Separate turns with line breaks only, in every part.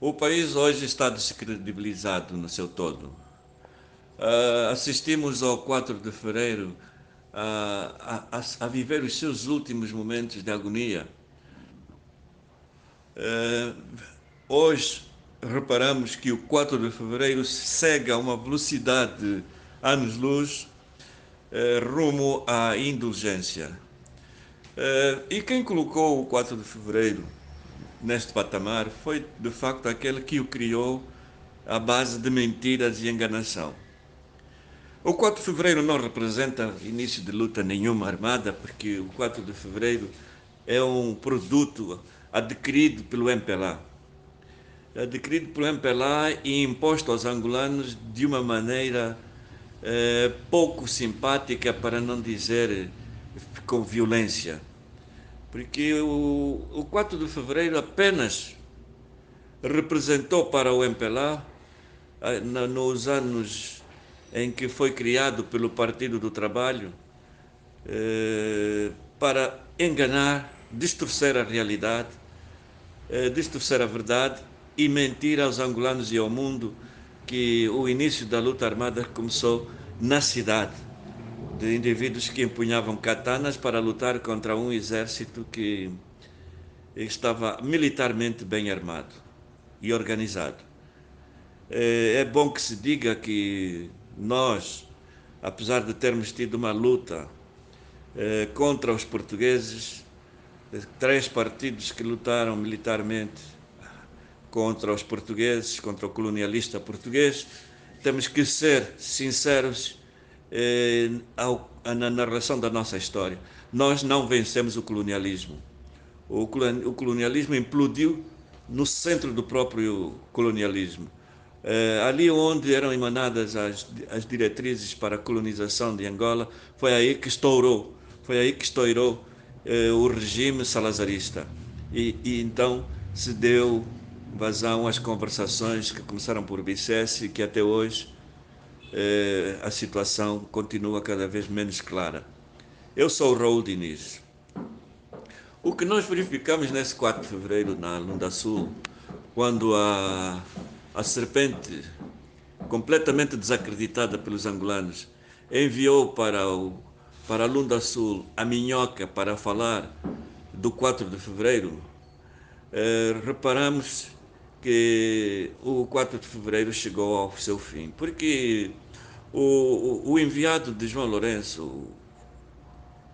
O país hoje está descredibilizado no seu todo. Assistimos ao 4 de fevereiro a viver os seus últimos momentos de agonia. Uh, Hoje reparamos que o 4 de fevereiro segue a uma velocidade de anos-luz rumo à indulgência. E quem colocou o 4 de fevereiro neste patamar foi de facto aquele que o criou à base de mentiras e enganação. O 4 de fevereiro não representa início de luta nenhuma armada, porque o 4 de fevereiro é um produto adquirido pelo MPLA. Adquirido pelo MPLA e imposto aos angolanos de uma maneira pouco simpática, para não dizer com violência. Porque o 4 de fevereiro apenas representou para o MPLA, nos anos em que foi criado pelo Partido do Trabalho, para enganar, distorcer a realidade, distorcer a verdade e mentir aos angolanos e ao mundo que o início da luta armada começou na cidade, de indivíduos que empunhavam katanas para lutar contra um exército que estava militarmente bem armado e organizado. É bom que se diga que nós, apesar de termos tido uma luta contra os portugueses, três partidos que lutaram militarmente contra os portugueses, contra o colonialista português, temos que ser sinceros na narração da nossa história. Nós não vencemos o colonialismo. O colonialismo implodiu no centro do próprio colonialismo. Ali onde eram emanadas as diretrizes para a colonização de Angola, foi aí que estourou o regime salazarista. E então se deu vazão às conversações que começaram por Bicesse e que até hoje a situação continua cada vez menos clara. Eu sou o Raul Diniz. O que nós verificamos nesse 4 de fevereiro na Lunda Sul, quando a serpente, completamente desacreditada pelos angolanos, enviou para a Lunda Sul a minhoca para falar do 4 de fevereiro, reparamos que o 4 de fevereiro chegou ao seu fim, porque o enviado de João Lourenço,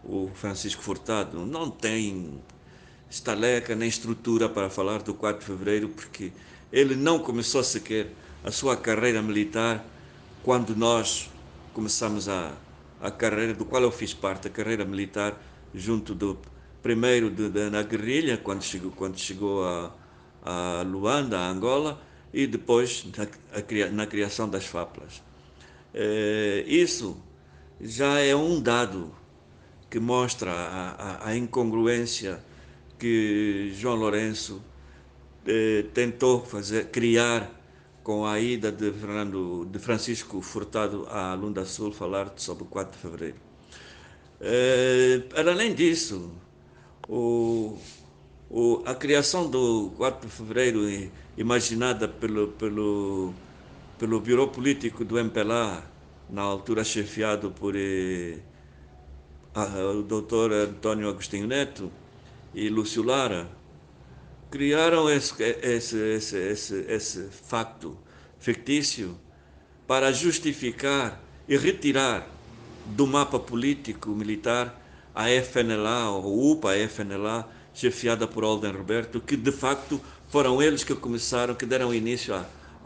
o Francisco Furtado, não tem estaleca nem estrutura para falar do 4 de fevereiro, porque ele não começou sequer a sua carreira militar quando nós começamos a carreira do qual eu fiz parte, a carreira militar, junto do primeiro na guerrilha, quando chegou a Luanda, a Angola, e depois na criação das FAPLAs. Isso já é um dado que mostra a incongruência que João Lourenço tentou criar com a ida de Francisco Furtado à Lunda Sul falar sobre o 4 de fevereiro. Para além disso, o, a criação do 4 de fevereiro, imaginada pelo Bureau Político do MPLA, na altura chefiado por o doutor Antônio Agostinho Neto e Lúcio Lara, criaram esse facto fictício para justificar e retirar do mapa político militar a FNLA, ou UPA-FNLA, chefiada por Olden Roberto, que de facto foram eles que começaram, que deram início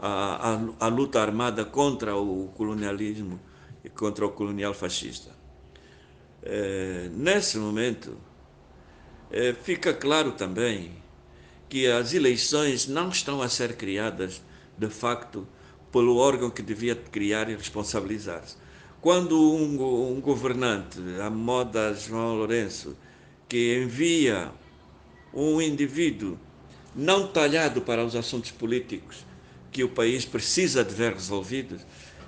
à luta armada contra o colonialismo e contra o colonial fascista. Nesse momento, fica claro também que as eleições não estão a ser criadas, de facto, pelo órgão que devia criar e responsabilizar-se. Quando um governante, à moda João Lourenço, que envia um indivíduo não talhado para os assuntos políticos que o país precisa de ver resolvidos,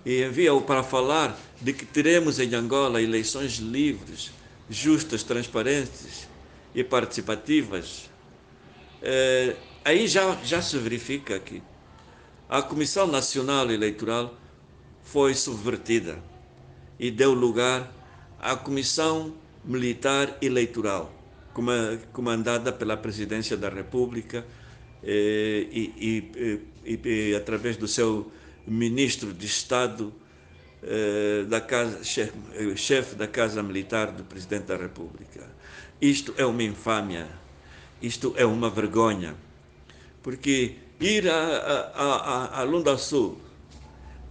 e envia-o para falar de que teremos em Angola eleições livres, justas, transparentes e participativas, aí já se verifica que a Comissão Nacional Eleitoral foi subvertida e deu lugar à Comissão Militar Eleitoral, comandada pela Presidência da República e através do seu Ministro de Estado, da casa, chefe da Casa Militar do Presidente da República. Isto é uma infâmia, isto é uma vergonha, porque ir a Lunda Sul,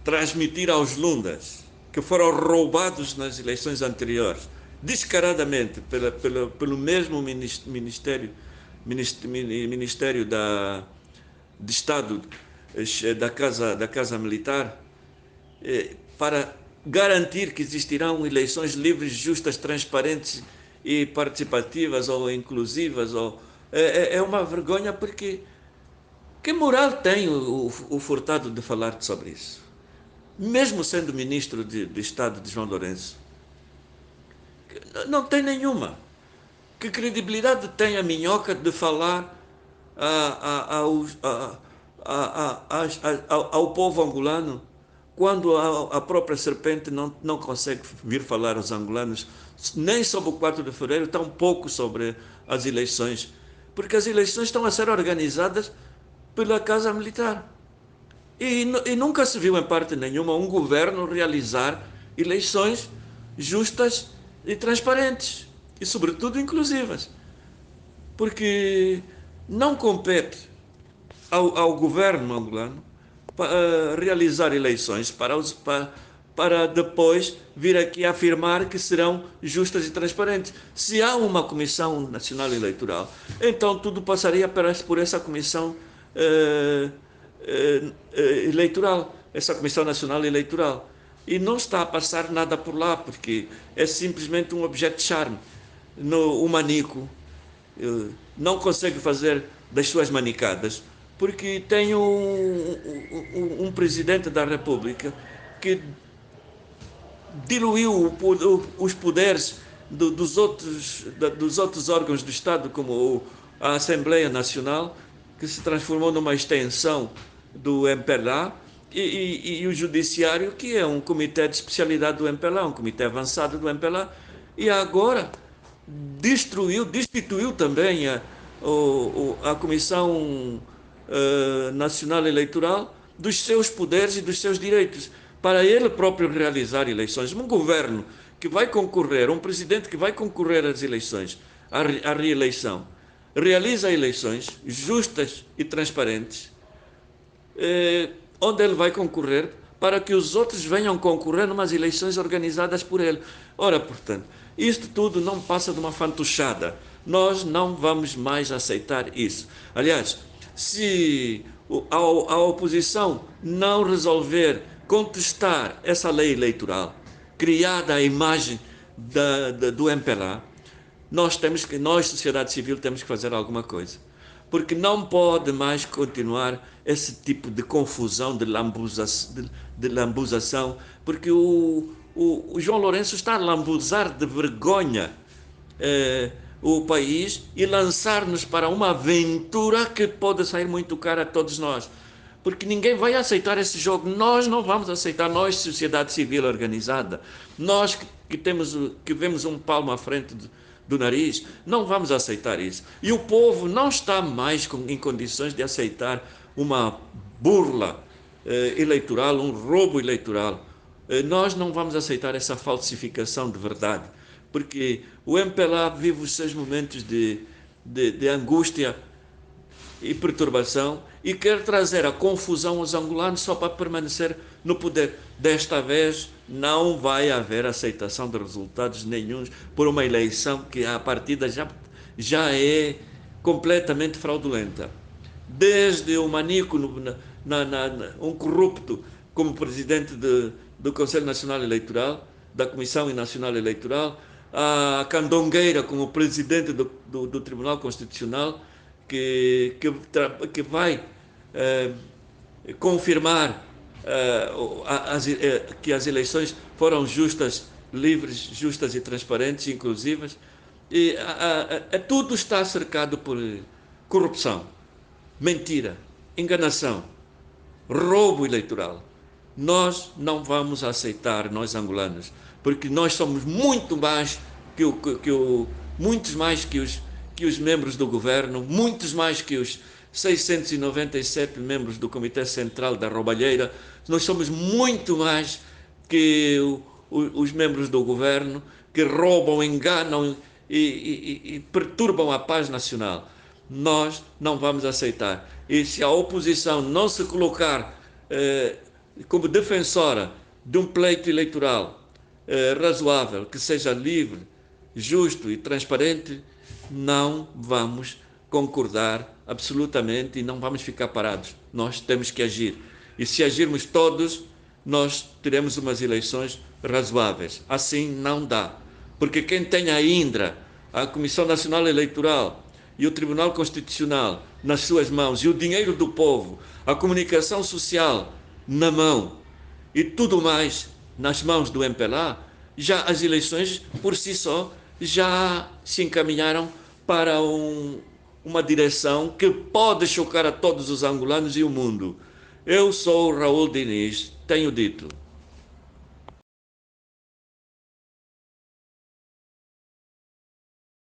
transmitir aos lundas que foram roubados nas eleições anteriores, descaradamente pelo mesmo Ministério de Estado da Casa Militar, para garantir que existirão eleições livres, justas, transparentes e participativas ou inclusivas. É uma vergonha, porque que moral tem o Furtado de falar sobre isso? Mesmo sendo ministro de Estado de João Lourenço, não tem nenhuma. Que credibilidade tem a minhoca de falar ao povo angolano, quando a própria serpente não consegue vir falar aos angolanos, nem sobre o 4 de fevereiro, tampouco sobre as eleições, porque as eleições estão a ser organizadas pela Casa Militar. E nunca se viu em parte nenhuma um governo realizar eleições justas e transparentes e, sobretudo, inclusivas. Porque não compete ao governo angolano realizar eleições para depois vir aqui afirmar que serão justas e transparentes. Se há uma Comissão Nacional Eleitoral, então tudo passaria por essa Comissão Eleitoral, essa Comissão Nacional Eleitoral. E não está a passar nada por lá, porque é simplesmente um objeto de charme. O manico não consegue fazer das suas manicadas, porque tem um presidente da República que diluiu os poderes dos outros órgãos do Estado, como a Assembleia Nacional, que se transformou numa extensão do MPLA, e o Judiciário, que é um comitê de especialidade do MPLA, um comitê avançado do MPLA, e agora destituiu também a Comissão Nacional Eleitoral dos seus poderes e dos seus direitos, para ele próprio realizar eleições. Um governo que vai concorrer, um presidente que vai concorrer às eleições, à reeleição, realiza eleições justas e transparentes, onde ele vai concorrer para que os outros venham concorrer numas eleições organizadas por ele. Ora, portanto, isto tudo não passa de uma fantochada. Nós não vamos mais aceitar isso. Aliás, se a oposição não resolver contestar essa lei eleitoral, criada à imagem do MPLA, nós, sociedade civil, temos que fazer alguma coisa. Porque não pode mais continuar esse tipo de confusão, de lambuzação, porque o João Lourenço está a lambuzar de vergonha o país e lançar-nos para uma aventura que pode sair muito cara a todos nós. Porque ninguém vai aceitar esse jogo. Nós não vamos aceitar, nós, sociedade civil organizada, nós que vemos um palmo à frente do nariz, não vamos aceitar isso. E o povo não está mais em condições de aceitar uma burla eleitoral, um roubo eleitoral. Nós não vamos aceitar essa falsificação de verdade, porque o MPLA vive os seus momentos de angústia e perturbação e quer trazer a confusão aos angolanos só para permanecer no poder. Desta vez não vai haver aceitação de resultados nenhuns por uma eleição que a partida já é completamente fraudulenta. Desde o Manico, um corrupto como presidente do Conselho Nacional Eleitoral, da Comissão Nacional Eleitoral, a Candongueira como presidente do Tribunal Constitucional, que vai confirmar que as eleições foram justas, livres, justas e transparentes, inclusivas. E tudo está cercado por corrupção. mentira, enganação, roubo eleitoral. Nós não vamos aceitar, nós angolanos, porque nós somos muito mais muitos mais que os membros do governo, muitos mais que os 697 membros do Comitê Central da Roubalheira. Nós somos muito mais que os membros do governo que roubam, enganam e perturbam a paz nacional. Nós não vamos aceitar. E se a oposição não se colocar como defensora de um pleito eleitoral razoável, que seja livre, justo e transparente, não vamos concordar absolutamente e não vamos ficar parados. Nós temos que agir. E se agirmos todos, nós teremos umas eleições razoáveis. Assim não dá. Porque quem tem a Indra, a Comissão Nacional Eleitoral e o Tribunal Constitucional nas suas mãos, e o dinheiro do povo, a comunicação social na mão e tudo mais nas mãos do MPLA, já as eleições por si só já se encaminharam para uma direção que pode chocar a todos os angolanos e o mundo. Eu sou Raul Diniz, tenho dito.